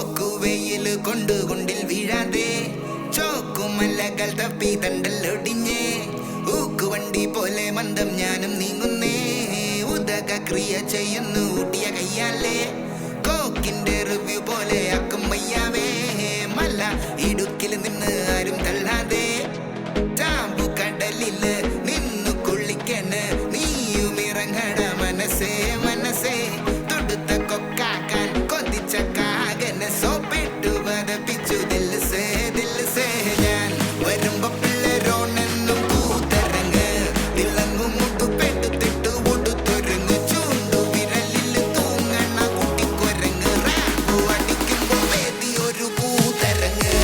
പോക്കുവെയിൽ കൊണ്ടുകൊണ്ടിൽ വീഴാതെ ചോക്കുമല്ലകൾ തപ്പി തണ്ടല്ലൊടിഞ്ഞേ ഊക്കുവണ്ടി പോലെ മന്ദം ഞാനും നീങ്ങുന്നേ ഉദക ക്രിയ ചെയ്യുന്നു ഊട്ടിയ കയ്യാലേ കോക്കിന്റെ റിവ്യൂ പോലെ ആക്കും വയ്യാവേ മല്ല ഇടുക്കിൽ നിന്ന് ആരും തള്ളാതെ ചാമ്പു കടലില് നിന്നു കൊള്ളിക്കണ് നീയും ഇറങ്ങട മനസ്സേ മനസ്സേ തൊടുത്ത കൊക്കാക്കാൻ കൊതിച്ച കാകന് സോപ്പിട്ടു വതപ്പിച്ചു ദിൽസേ ദിൽസേ ഞാൻ വരുമ്പോ പിള്ളേരോണെന്നും കൂത്തരങ്ങ് തിളങ്ങും മുട്ടുപെട്ടുത്തിട്ടു ഒടുത്തൊരുങ്ങ് ചൂണ്ടു വിരലിൽ തൂങ്ങണ കുട്ടിക്കൊരങ്ങ് റാപ്പു അടിക്കുമ്പോ വേദി ഒരു കൂത്തരങ്ങ്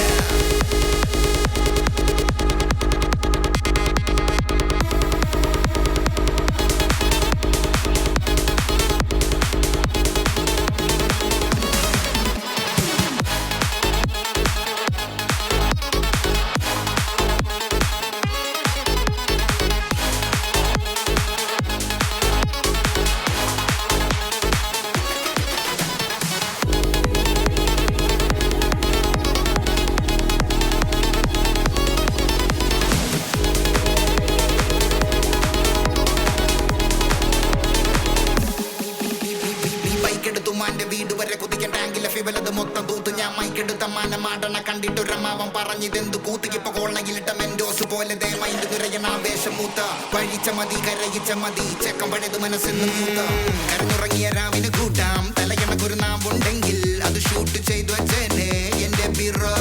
ബൈക്കെടുത്തുമാന്റെ വീട് വരെ കുതിക്കാൻ ടാങ്കിലെ ഫിവലത് മൊത്തം തൂത്ത് ഞാൻ മൈക്കെടുത്ത മാനമാടണ കണ്ടിട്ടൊരമാവൻ പറഞ്ഞിതെന്തു കൂത്തിക്കിപ്പോ കോളയിലിട്ട മെൻഡോസ് പോലെ ദേ മൈൻഡ് നിറയണ ആവേശം മൂത്ത പഴിച്ച മതി കരയിച്ച മതി ചെക്കം പഴയത് മനസ്സെന്ന് മൂത്ത കരഞ്ഞുറങ്ങിയ രാവിന് കൂട്ടാം തലയണക്കൊരു നാവുണ്ടെങ്കിൽ അത് ഷൂട്ട് ചെയ്തു വച്ചേനെ എന്റെ ബിറോ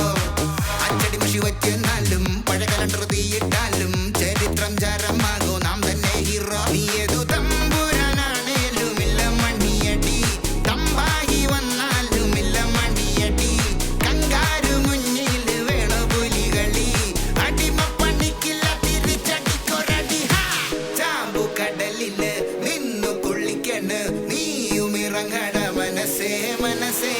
അച്ചടി മഷി വച്ചെന്നാലും പഴയ കലണ്ടർ തീയിട്ടാലും ചരിത്രം ചരമാകോ നാം തന്നെ ഹീറോ നീ ഏതു തമ്പുരാനാണേലുമില്ല മണിയടി തമ്പായി വന്നാലുമില്ല മണിയടി കങ്കാരു മുന്നിൽ വേണോ പുലികളി അടിമപ്പണിക്കില്ല തിരിച്ചടിക്കൊരടി ചാമ്പു കടലില് നിന്നു കൊള്ളിക്കണ് നീയും ഇറങ്ങട മനസ്സേ മനസ്സേ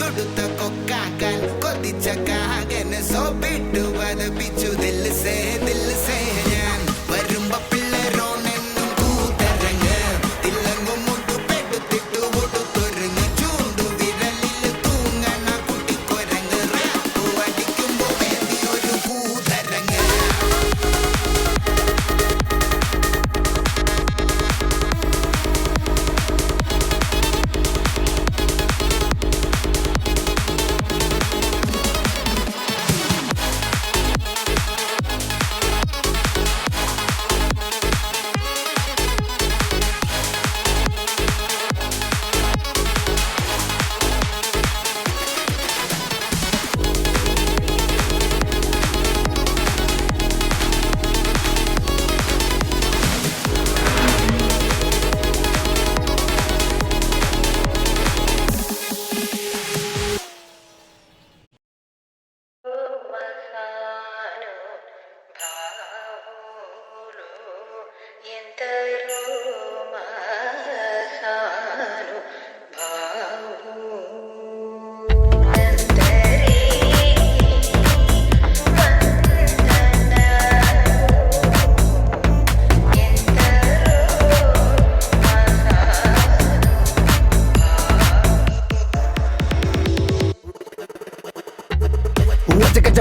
തൊടുത്ത കൊക്കാക്കാൻ കൊതിച്ച കാകന് സോപ്പിട്ടു വതപ്പിച്ചു ദിൽസേ ദിൽസേ ഞാൻ വരുമ്പോ പിള്ളേരോണെന്നും കൂത്തരങ്ങ് തിളങ്ങും മുട്ടുപെടുത്തിട്ടു ഒടുത്തൊരുങ്ങ് ചൂണ്ടു വിരലിൽ തൂങ്ങണ കുട്ടിക്കൊരങ്ങ് റാപ്പു അടിക്കുമ്പോ വേദി ഒരു കൂത്തരങ്ങ്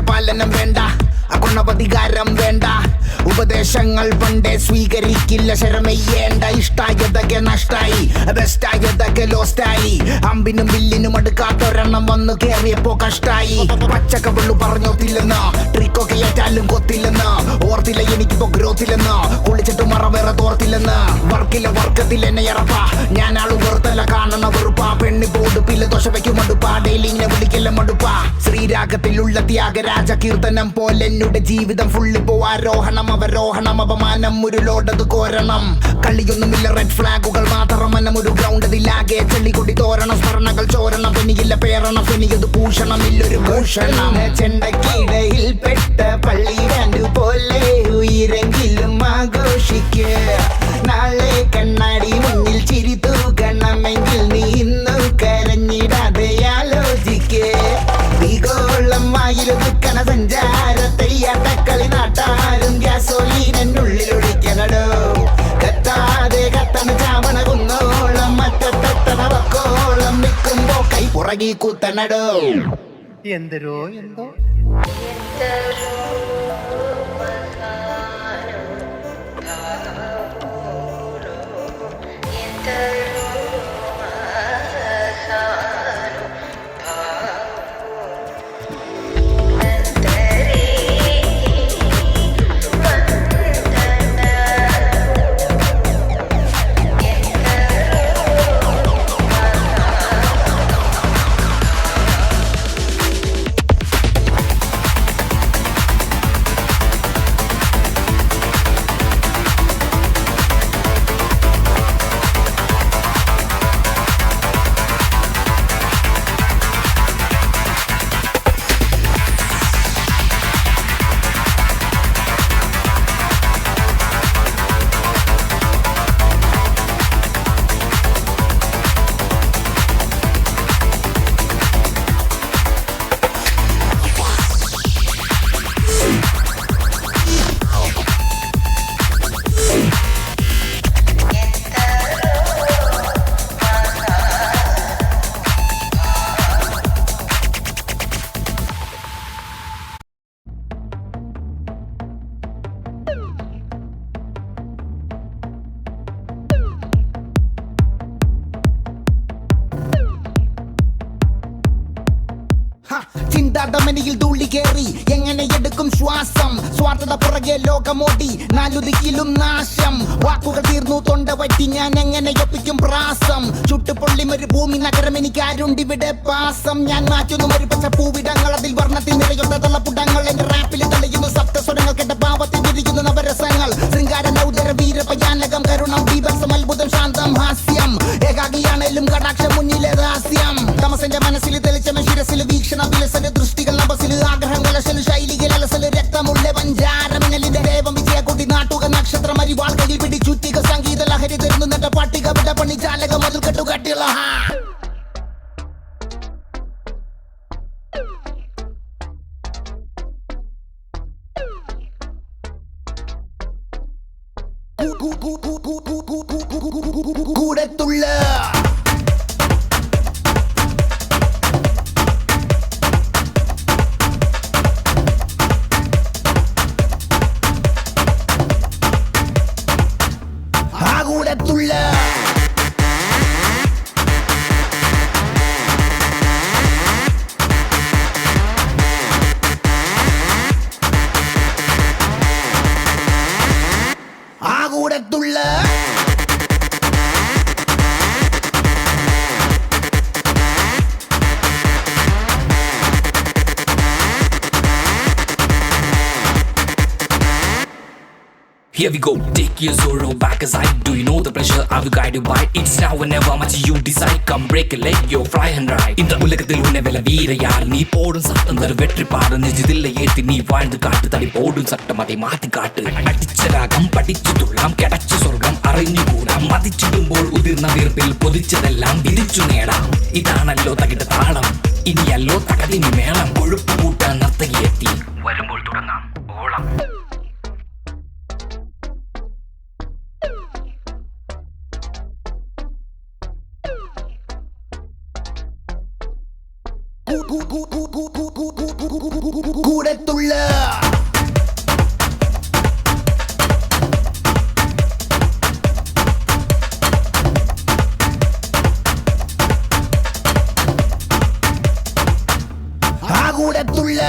പാലനം വേണ്ട അഗുണവധികാരം വേണ്ട ഉപദേശങ്ങൾ പണ്ടേ സ്വീകരിക്കില്ല ശരമയ്യേണ്ട ഇഷ്ടായതൊക്കെ നഷ്ടായി ബെസ്റ്റായതൊക്കെ ലോസ്റ്റായി അമ്പിനും വില്ലിനും അടുക്കാത്തൊരെണ്ണം വന്നു കേറിയപ്പോ കഷ്ടായി പച്ചക്കവള്ളു പറഞ്ഞോത്തില്ലെന്ന് ട്രിക്കൊക്കെ ഏറ്റാലും കൊത്തില്ലെന്ന് ഓർത്തില്ല എനിക്കിപ്പോ ഗ്രോത്തില്ലെന്ന് കുളിച്ചിട്ട് മറ വേറെ തോർത്തില്ലെന്ന് വർക്കില്ല വർക്കത്തിൽ എന്നെ ഇറപ്പ ഞാൻ ആളു വെറുത്തല്ല കാണണ വെറുപ്പ പെണ്ണി പോടുപ്പില്ല ദോശ വയ്ക്കും മടുപ്പാ ഡെയിലി ഇങ്ങനെ വിളിക്കല്ല മടുപ്പാ ശ്രീരാഗത്തിലുള്ള ത്യാഗരാജ കീർത്തനം പോലെ എന്നുടെ ജീവിതം ഫുള്ളിപ്പോ ആരോഹണം അവരോഹണം അപമാനം ഒരു ലോഡത് കോരണം കളിയൊന്നുമില്ല റെഡ് ഫ്ലാഗുകൾ മാത്രം മനം ഒരു ഗ്രൗണ്ട് അതിലാകെ ചെള്ളിക്കൊടി തോരണം സ്മരണകൾ ചോരണം പെനിയില്ല പേരണം പെനിയത് ഭൂഷണം ഇല്ലൊരു ഭൂഷണം ചെണ്ടക്കിടയിൽ പെട്ട പള്ളി രണ്ടു പോലെ ഉയരെങ്കിലും ആഘോഷിക്കുക നാളെ കണ്ണാടി മുന്നിൽ ചിരി തൂക്കണമെങ്കിൽ നീ ഇന്നു കരഞ്ഞിടാതെ ആലോചിക്കേ ഭീഗോളം വായിലൊതുക്കണ സഞ്ചാരത്തെയ്യാട്ടക്കളി നാട്ടാരും ഗ്യാസോലീനുള്ളിലൊഴിക്കണടോ കത്താതെ കത്തണ ചാവണ കുന്നോളം മറ്റത്തെത്തണ വക്കോളം നിൽക്കുമ്പോ കൈ പുറ പുറകി കൂത്തനടോ എന്തരോ എന്തോ ചിന്താതമനിയിൽ ധൂളി കേറി എങ്ങനെ എടുക്കും ശ്വാസം സ്വാർത്ഥത പുറകെ ലോകമോടി നാലുദിക്കിലും നാശം വാക്കുകൾ തീർന്നു തൊണ്ട പറ്റി ഞാൻ എങ്ങനെ ഒപ്പിക്കും പ്രാസം ചുട്ടുപൊള്ളിം ഒരു ഭൂമി നഗരം എനിക്ക് ആരുണ്ടിവിടെ പാസം ഞാൻ മാറ്റുന്നു ഒരു പച്ച പൂവിടങ്ങൾ അതിൽ വർണ്ണത്തിൽ നിറയുന്ന തള്ളപ്പുടങ്ങൾ എന്റെ റാപ്പിൽ തെളിയുന്നു സപ്തസ്വരങ്ങൾ കേട്ട ഭാവത്തിൽ വിരിയുന്നു നവരസങ്ങൾ ശൃംഗാര നൗദര വീരപയാനകം കരുണം ബീഭത്സം അത്ഭുതം ശാന്തം ഹാസ്യം ഏകാഗിയാണേലും കടാക്ഷം മുന്നിലെ രഹസ്യം തമസന്റെ മനസ്സിൽ തെളിച്ചമ ശിരസിൽ വീക്ഷണ വിലസല് ദൃഷ്ടികൾ നഭസില് ആഗ്രഹങ്ങൾ അസല് ശൈലികൾ അലസല് രക്തമുള്ള പഞ്ചാരമിനലിന്റെ ദേവം വിജയക്കൊടി നാട്ടുക നക്ഷത്രം അരിവാൾ കയ്യിൽ പിടിച്ചുറ്റിക സംഗീത ലഹരി തരുന്നു നെട്ട പട്ടിക വിട പണി ചാലകം അതിൽ കെട്ടുകട്ടിയുള്ള കൂടത്തുള്ള കൂടത്തുള്ള കൂടത്തുള്ള Here we go, take your sorrow back as I do. You know the pressure I will guide you by. It's now or never much you decide. Come break a leg, yo fly and ride. In the உலகத்தில் உன்னை வெல்ல வீர யார் நீ போடும் சட்டம் தரு வெற்றி பாடு நெஞ்சிதில்லை ஏத்தி நீ வாழ்ந்து காட்டு தடி போடும் சட்டம் அதை மாத்தி காட்டு அடிச்ச ராகம் படிச்சு துள்ளாம் கிடைச்ச சொர்க்கம் അറിഞ്ഞു കൂടാം മതിച്ചിടുമ്പോൾ ഉതിർന്ന വീർപ്പിൽ പൊതിച്ചതെല്ലാം വിധിച്ചു നേടാം ഇതാണല്ലോ തകിട താളം ഇനിയല്ലോ തകതിനി മേളം കൊഴുപ്പ് കൂട്ടാൻ നർത്തകിയെത്തി വരുമ്പോൾ തുടങ്ങാം ഓളം കൂടത്തുള്ള കൂടത്തുള്ള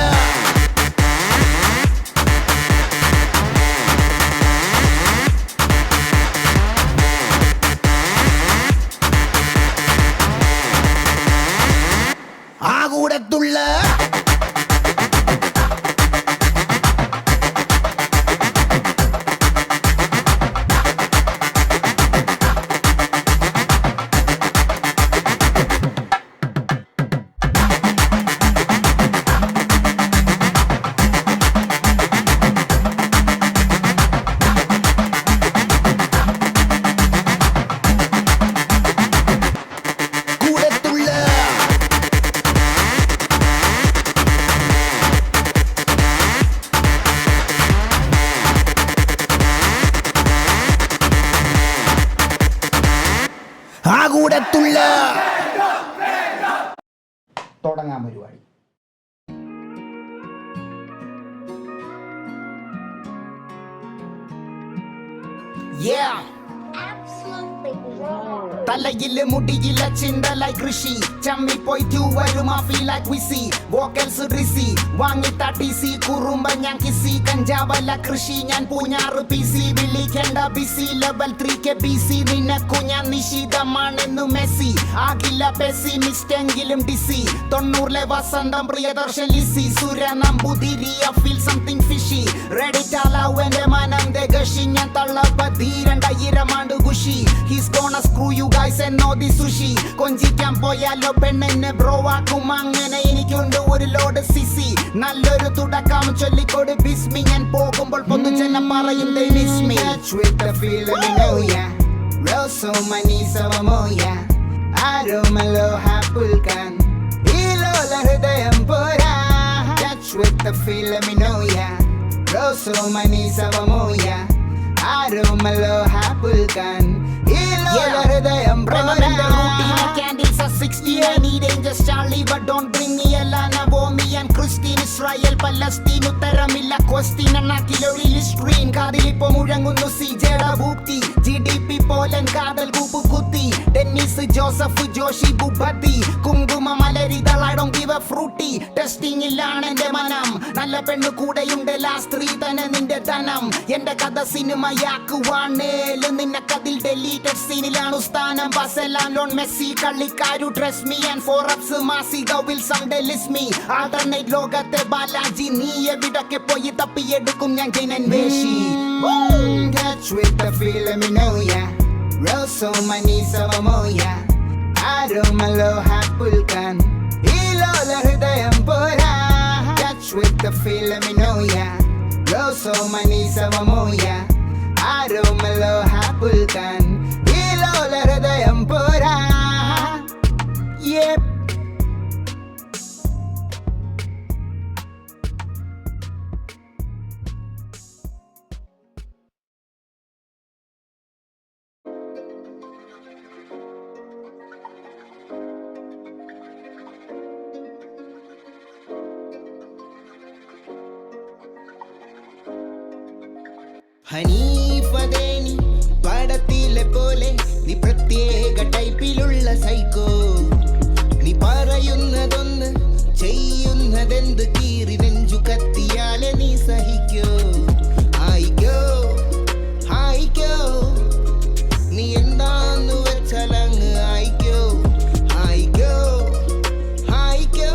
കൂടത്തുള്ള കൂടത്തുള്ള തുടങ്ങാൻ പരിപാടി. തലയില് മുടിയില്ല ചിന്തല കൃഷി ചമ്മി പോയിട്ട് വരും feel like VC vocals Risy വാങ്ങി തട്ടിസി കുറുമ്പ ഞാൻ കിസി കഞ്ചാവല്ല കൃഷി ഞാൻ പൂഞ്ഞാറ് PC വിളിക്കേണ്ട ബിസി ലെവൽ 3K BC നിനക്കു ഞാൻ നിശീതമാണെന്നു മെസ്സി ആകില്ല പെസിമിസ്റ്റെങ്കിലും ഡിസി 90-ലെ വസന്തം Priyadarshan Lissy Sura Namboothiri feel something fishy ready ടാലാവ് എന്റെ മനം ദഗഷി ഞാൻ തള്ളപ്പതി 2000 ആണ്ട് Kushi he's gonna screw you guys and no the sushi കൊഞ്ചിക്കാൻ പോയാലോ പെണ്ണെന്നെ ബ്രോ ആക്കും അങ്ങനെ എനിക്കുണ്ട് ഒരു ലോഡ് സിസി നല്ലൊരു തുടക്കം ചൊല്ലിക്കോട് ബിസ്മി ഞാൻ പോകുമ്പോൾ പൊതുജനം പറയും they miss me with the feeling you know ya roso manisa mamoya aromalo hapulkan ilola hridayam pora touch with the feeling you know ya roso manisa mamoya aromalo hapulkan ilola hridayam pora candles are 60 I need angels Charlie but don't bring me Elana Bomi and Christine Israel Palestine ഉത്തരമില്ല question എണ്ണാക്കിലൊരു Listerine കാതിലിപ്പോ മുഴങ്ങുന്നു സിജയുടെ ഭൂക്തി GDP പോലൻ കാതൽ കൂപ്പ് കുത്തി ഡെന്നിസ് ജോസഫ് ജോഷി ബുബത്തി കുങ്കുമ മലരിതൾ I don't give a fruity ടെസ്റ്റിംഗിലാണ് എന്റെ മനം നല്ല പെണ്ണു കൂടെയുണ്ട് സ്ത്രീ തന്നെ നിന്റെ ധനം എന്റെ കഥ സിനിമയാക്കുവാണേല് നിനക്കതിൽ ഡെലീറ്റഡ് സീനിലാണ് സ്ഥാനം ബസലാലോൺ മെസ്സി കളിക്കാരു ഡ്രസ് മീ ആൻഡ് ഫോറപ്സ് മാസിക will someday list me alternate ലോകത്തെ ബാലാജി നീ എവിടൊക്കെ പോയി തപ്പിയെടുക്കും ഞാൻ Janam വേഷി Touch with the feeling you know ya Roso manisa mamoya Aromalo hapulkan Ilola hridayam pora Touch with the feeling you know ya Roso manisa mamoya Aromalo hapulkan Ilola hridayam pora Yep. ഹനീഫദേനി പടത്തിലെ പോലെ നീ പ്രത്യേക ടൈപ്പിലുള്ള psycho നീ പറയുന്നതൊന്ന് ചെയ്യുന്നതെന്ത് കീറി നെഞ്ചു കത്തിയാലെ നീ സഹിക്കോ ആയിക്കോ ആയിക്കോ നീ എന്താന്നു വെച്ചാലങ്ങ് ആയിക്കോ ആയിക്കോ ആയിക്കോ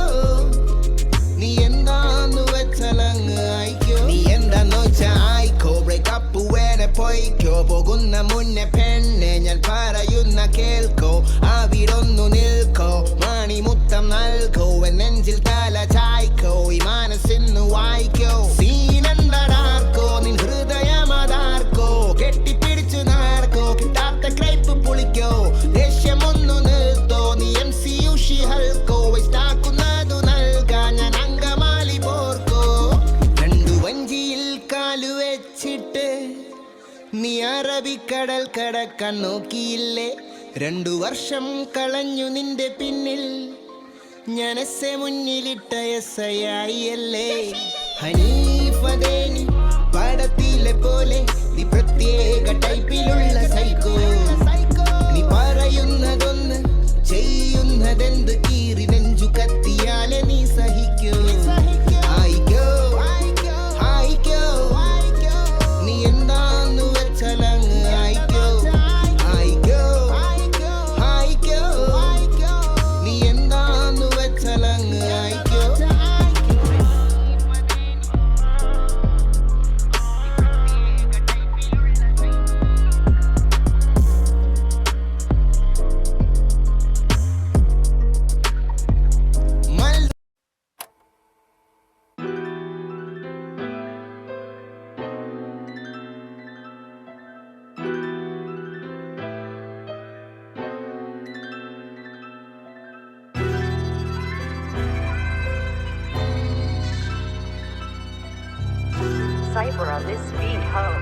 നീ എന്താന്നു വെച്ചാലങ്ങ് ആയിക്കോ നീ എന്താന്ന് വെച്ചാ ആയിക്കോ ബ്രേക്കപ്പ് വേറെ പോയിക്കോ പോകുന്ന മുന്നേ പെണ്ണെ ഞാൻ പറയുന്ന കേൾക്കോ ആവിടൊന്നു നിൽക്കോ മണിമുത്തം നൽകോ നെഞ്ചിൽ തല ചായ്ക്കോ ഈ മനസ്സിന്ന് വായിക്കോ സീനെന്തടാർക്കോ നിൻ ഹൃദയമതാർക്കോ കെട്ടിപ്പിടിച്ചു നാർക്കോ കിട്ടാത്ത ക്രൈപ്പ് പുളിക്കോ ദേഷ്യമൊന്നു നിർത്തോ നീ MC യുഷി ഹൽക്കോ ഇഷ്ടാക്കുന്നതു നൽകാൻ ഞാൻ അങ്കമാലി പോർക്കോ രണ്ടു വഞ്ചിയിൽ കാലു വെച്ചിട്ട് നീ അറബിക്കടൽ കടക്കാൻ നോക്കിയില്ലേ 2 വർഷം കളഞ്ഞു നിന്റെ പിന്നിൽ ഞാൻ എസ് മുന്നിലിട്ട എസ്ഐയല്ലേ ഹനീഫദേനി പടത്തിലെ പോലെ നീ പ്രത്യേക ടൈപ്പിലുള്ള സൈക്കോ നീ പറയുന്നതൊന്ന് ചെയ്യുന്നതെന്ത് കീറി നെഞ്ചു കത്തിയാലെ നീ സഹിക്കോ ആയിക്കോ ആയിക്കോ നീ എന്താന്നു വെച്ചാലങ്ങ് ആയിക്കോ ആയിക്കോ ആയിക്കോ നീ എന്താന്നു വെച്ചാലങ്ങ് ആയിക്കോ Cypher on this beat, huh?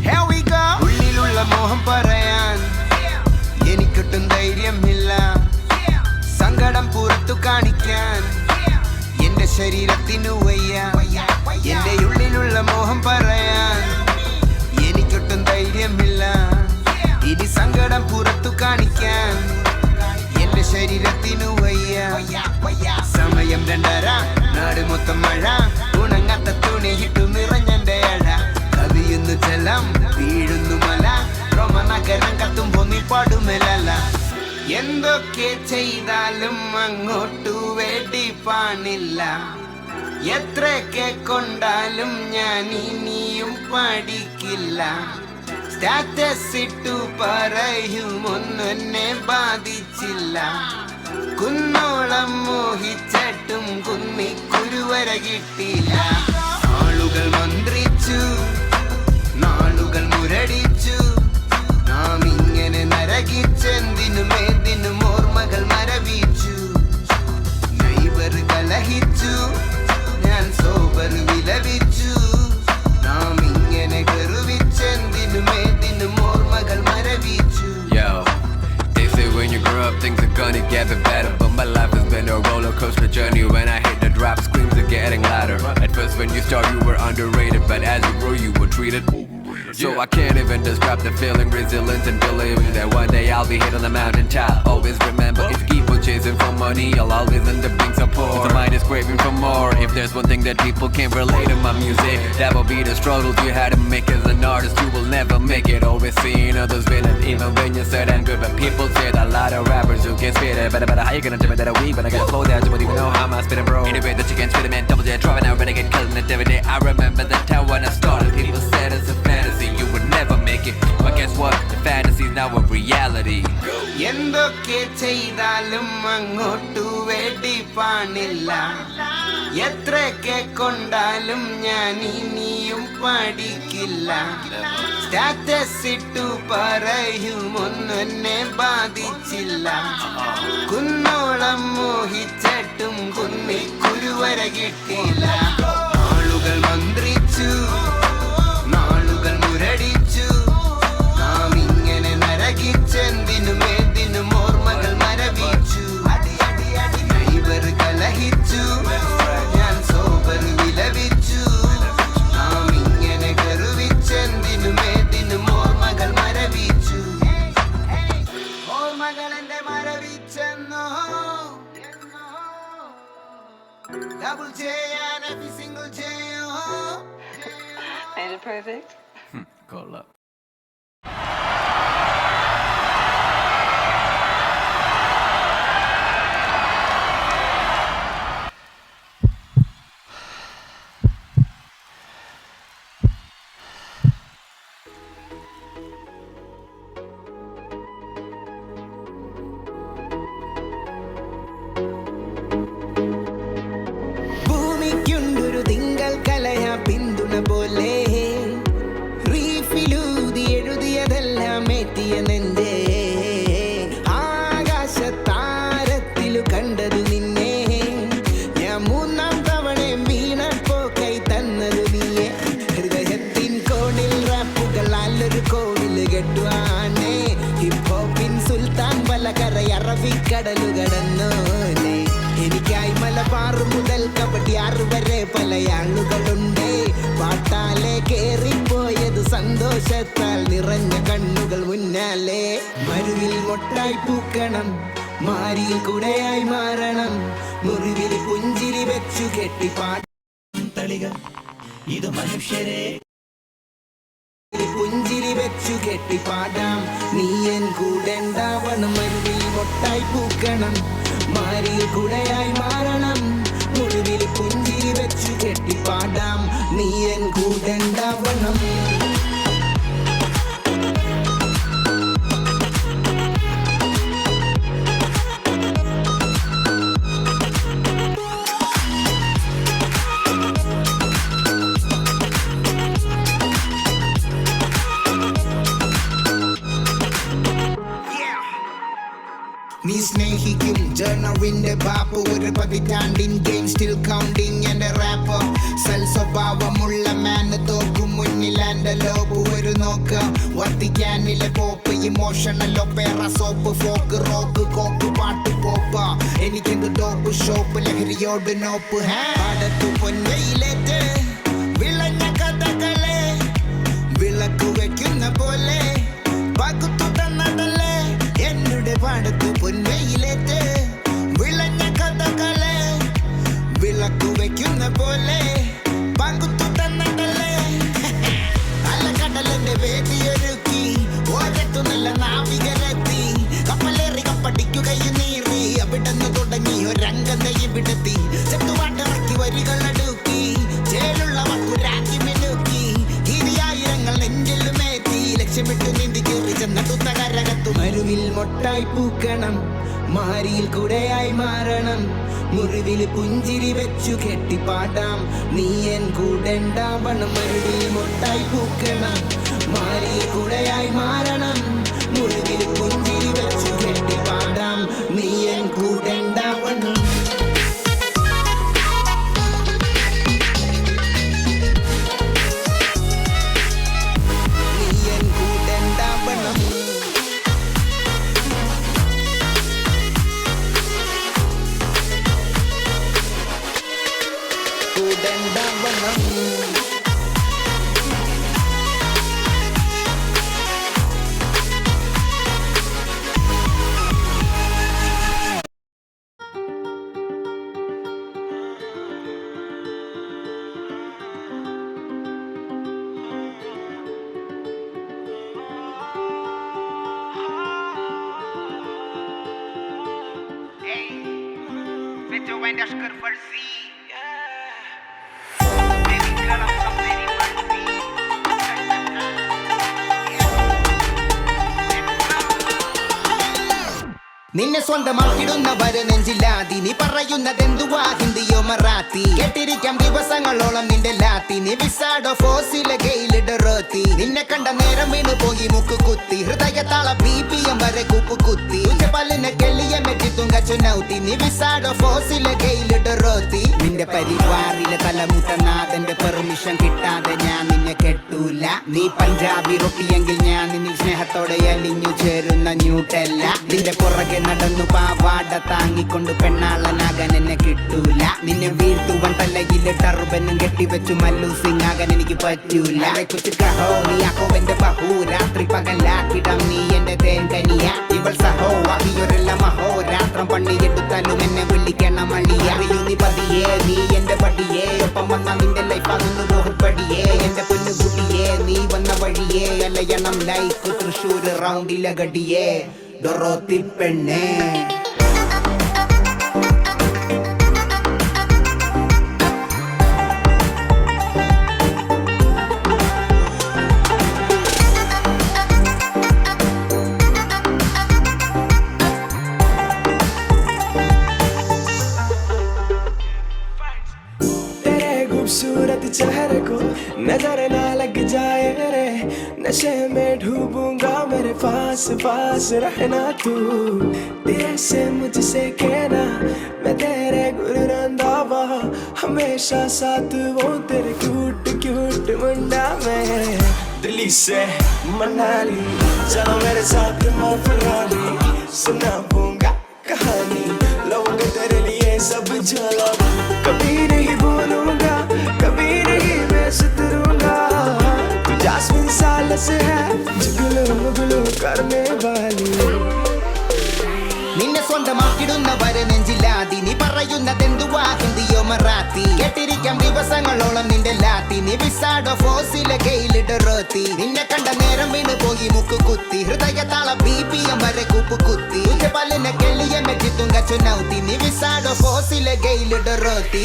Here we go. ഉള്ളിലുള്ള മോഹം പറയാൻ എനിക്കൊട്ടും ധൈര്യമില്ല ശരീരത്തിനു വയ്യ എന്റെ ഉള്ളിലുള്ള മോഹം പറയാൻ എനിക്കൊട്ടും ധൈര്യമില്ല ഇനി സങ്കടം പുറത്തു കാണിക്കാൻ എന്റെ ശരീരത്തിനു വയ്യ സമയം 2:30 നാട് മൊത്തം മഴ ഉണങ്ങാത്ത തുണിയിട്ടു നിറഞ്ഞെന്റെ അഴ കവിയുന്നു ജലം വീഴുന്നു മല റോമനഗരം കത്തുമ്പോ നീ പാടുമേലല്ല എന്തൊക്കെ ചെയ്താലും അങ്ങോട്ടു വേടിപ്പാണില്ല എത്രയൊക്കെ കൊണ്ടാലും ഞാൻ ഇനിയും പഠിക്കില്ല സ്റ്റാറ്റസ് ഇട്ടു പറയുമൊന്നെ ബാധിച്ചില്ല കുന്നോളം മോഹിച്ചിട്ടും കുന്നിക്കുരുവര കിട്ടില്ല ആളുകൾ മന്ത്രിച്ചു നാളുകൾ മുരടിച്ചു നാം ഇങ്ങനെ നരകിച്ചെന്തിനും ഏതിനും ഓർമ്മകൾ മരവിച്ചു നൈബർ കലഹിച്ചു ഞാൻ സോബർ വിലപിച്ചു നാം ഇങ്ങനെ ഗർവിച്ചെന്തിനും ഏതിനും ഓർമ്മകൾ മരവിച്ചു. Yo, they say when you grow up things are gonna get better, but my life has been a roller coaster journey. When I hit the drop, screams are getting louder. At first when you start you were underrated, but as you grow you were treated. So I can't even describe the feeling, resilience and believing that one day I'll be hit on the mountain top. Always remember, if you keep on chasing for money, I'll always end up being so poor. The mind is craving for more. If there's one thing that people can't relate to my music, that will be the struggles you had to make as an artist. You will never make it. Always seeing others winning, even when you said I'm good. But people say that a lot of rappers who get spit it. But how you gonna tell me that a week when I gotta slow down? You won't even know how I'm spitting, bro. Anyway, that you can't spit it, man. Double J driving out, renegade, killing it every day. I remember that time when I started. People said it's a fantasy. You would never make it, but guess what? The fantasy's now a reality. എന്തൊക്കെ ചെയ്താലും അങ്ങോട്ടു വേടിപ്പാണില്ല എത്രയൊക്കെ കൊണ്ടാലും ഞാൻ ഇനിയും പഠിക്കില്ല status ഇട്ടു പറയുമൊന്നെ ബാധിച്ചില്ല കുന്നോളം മോഹിച്ചിട്ടും കുന്നിക്കുരുവര കിട്ടില്ല ആളുകൾ മന്ത്രിച്ചു നാളുകൾ മുരടിച്ചു നാം ഇങ്ങനെ നരകിച്ചെന്തിനും ഏതിനും ഓർമ്മകൾ മരവിച്ചു നൈബർ കലഹിച്ചു ഞാൻ സോബർ വിലപിച്ചു നാം ഇങ്ങനെ ഗർവിച്ചെന്തിനും ഏതിനും ഓർമ്മകൾ മരവിച്ചു ഓർമ്മകൾ എന്റെ മരവിച്ചെന്നോ ഡബിൾ ചെയ്യാൻ every single ചെയ്യോ. Ain't it perfect? Call up. ഭൂമിക്കുണ്ടൊരു തിങ്കൾ കലയ പിന്തുണ പോലെ റീഫിലൂതി എഴുതിയതെല്ലാം എത്തിയ നെഞ്ചേ ആകാശത്താരത്തിലു കണ്ടതു നിന്നെ ഞാൻ 3-ാം തവണയും വീണപ്പോ കൈ തന്നതു നീയെ ഹൃദയത്തിൻ കോണിൽ റാപ്പുകളാലൊരു കോവില് കെട്ടുവാനേ ഹിപ്ഹോപ്പിൻ സുൽത്താൻ പലകര അറബിക്കടലു കടന്നോനെ എനിക്കായി മലബാർ മുതൽ കബഡിയാറ് വരെ പല ആളുകളുണ്ട് പാട്ടാലെ കേറിപ്പോയത് സന്തോഷത്താൽ നിറഞ്ഞ കണ്ണുകൾ മുന്നാലെ മരുവിൽ മൊട്ടായി പൂക്കണം മാരിയിൽ കുടയായി മാറണം മുറിവിൽ പുഞ്ചിരി വെച്ചു കെട്ടി പാട്ടളികൾ ഇത് മനുഷ്യരെ പുഞ്ചിരി വെച്ചു കെട്ടി പാടാം നീയൻ കൂടെ ഉണ്ടാവണം മരുവിൽ മൊട്ടായി പൂക്കണം മാരിയിൽ കുടയായി മാറണം മുറിവിൽ പുഞ്ചിരി വെച്ചു കെട്ടി പാടാം നീയൻ കൂടെ ഉണ്ടാവണം. നീ സ്നേഹിക്കും ജേണറിന്റെ ബാപ്പ് ഒരു പതിറ്റാണ്ടിൻ ഗെയിം സ്റ്റിൽ കൗണ്ടിങ് എന്റെ റാപ്പ് സൽ സ്വഭാവമുള്ള മാന് തോക്കും മുന്നിൽ എന്റെ ലോബ് ഒരു നോക്ക് വർദ്ധിക്കാനിലെ pop emotional opera soap folk rock coke പാട്ട് പോപ്പ് എനിക്കെന്ത് ടോപ്പ് ഷോപ്പ് ലഹരിയോട് നോപ്പ് പാടത്തു പൊൻവെയിലേറ്റ് വിളഞ്ഞ കഥകളെ വിളക്കു വെക്കുന്ന പോലെ പകുത്തു തന്നതല്ലേ എന്നുടെ പാടത്തു പൊൻവെയിലേറ്റ് വിളഞ്ഞ കഥകളെ വിളക്കു വെക്കുന്ന പോലെ പകുത്തു തന്നതല്ലേ അലകടലിന്റെ വേദിയൊരുക്കി ഓരത്തു നല്ല നാവികരെത്തി കപ്പലേറി കപ്പടിക്കുകയും നീറി അവിടുന്ന് തുടങ്ങി ഒരംഗതയും വിടത്തി ചെത്തുപാട്ടിറക്കി വരികളടുക്കി ചേലുള്ള വക്കുരാക്കി മിനുക്കി ഗിരിയായിരങ്ങൾ നെഞ്ചിലുമേറ്റി ലക്ഷ്യമിട്ടു നീന്തി കയറി ചെന്നടുത്ത കരകത്തു മരുവിൽ മൊട്ടായി പൂക്കണം മാരിയിൽ കുടയായി മാറണം മുറിവിൽ പുഞ്ചിരി വെച്ചു കെട്ടിപ്പാടാം നീ എൻ കൂടെണ്ടാവണം മരുവിൽ മൊട്ടായി പൂക്കണം മാരിയിൽ കുടയായി മാറണം മുറിവിൽ പുഞ്ചിരി വെച്ചു കെട്ടിപ്പാടാം നീ എൻ കൂടെണ്ടാവണം നീ എൻ കൂടെണ്ടാവണം കൂടെണ്ടാവണം നിന്നെ സ്വന്തമാക്കിടുന്നവര് നെഞ്ചില്ലാതി നീ പറയുന്നതെന്തുവാ ഹിന്ദിയോ മറാത്തി കേട്ടിരിക്കാം ദിവസങ്ങളോളം നിന്റെ ലാത്തി നീ വിസാഡോ ഫോസിലെ ഗെയിലിടറോത്തി നിന്നെ കണ്ട നേരം വീണു പോയി മുക്ക് കുത്തി ഹൃദയത്താള BPM വരെ കൂപ്പ് കുത്തി പല്ലിനെ കെള്ളിയ മെറ്റി തുങ്കച്ചുനൗത്തി നീ വിസാഡോ ഫോസിലെ ഗെയിലിടറോത്തി നിന്റെ പരിവാറിലെ തലമുട്ടനാഥന്റെ പെർമിഷൻ കിട്ടാതെ ഞാൻ നിന്നെ കെട്ടൂല നീ പഞ്ചാബി റൊട്ടിയെങ്കിൽ ഞാൻ നിന്നിൽ സ്നേഹത്തോടെ അലിഞ്ഞു ചേരുന്ന ന്യൂട്ടല്ല നിന്റെ പുറകെ നടന്നു പാവാട താങ്ങിക്കൊണ്ട് പെണ്ണാളനാകാൻ എന്നെ കിട്ടൂല നിന്നെ വീഴ്ത്തുവൻ തലയിലെ ടർബനും കെട്ടിവെച്ചു മല്ലു സിംഗ് ആകാൻ എനിക്ക് പറ്റൂല കഹോ നീ ആക്കോ എന്റെ ബഹു രാത്രി പകലാക്കിടാം നീ എന്റെ തേങ്കനിയ ഇവൾ സഹോ അവിയൊരെല്ലാം മഹോ രാത്രം പണിയെടുത്താലും എന്നെ വിളിക്കണം അളി അറിയൂ നീ പതിയേ നീ എന്റെ പടിയേ ഒപ്പം വന്ന നിന്റെ ലൈഫാകുന്നു ബോഹുപടിയേ എന്റെ പൊന്നുകുട്ടിയേ നീ വന്ന വഴിയേ അലയണം ലൈക്ക് തൃശ്ശൂർ റൗണ്ടിലെ ഗടിയേ ഡൊറോത്തി പെണ്ണേ खूबसूरत चेहरे को नजर ना लग जाए रे नशे में डूबूंगा मेरे पास पास रहना तू तेरे से मुझसे कहना मैं तेरे गुररंदावा हमेशा साथ वो तेरे क्यूट क्यूट मुंडा में दिल्ली से मनाली चलो मेरे साथ मफराली सुना पूंगा कहानी लोगे तेरे लिए सब जला कभी नहीं भूलूंगा कभी नहीं मैं सुधरूंगा तू जास्मिन साल से है जुगलू मुगलू करने वाली നിന്നെ സ്വന്തമാക്കിടുന്നവര് നെഞ്ചില്ലാതി നീ പറയുന്നതെന്തുവാ ഹിന്ദിയോ മറാത്തി കേട്ടിരിക്കാം ദിവസങ്ങളോളം നിന്റെ ലാത്തി നീ വിസാഡോ ഫോസിലെ ഗെയിലിടറോത്തി നിന്നെ കണ്ട നേരം വീണു പോയി മുക്ക് കുത്തി ഹൃദയത്താള BPM വരെ കൂപ്പ് കുത്തി പല്ലിനെ കെള്ളിയ മെറ്റി തുങ്കച്ചുനൗത്തി നീ വിസാഡോ ഫോസിലെ ഗെയിലിടറോത്തി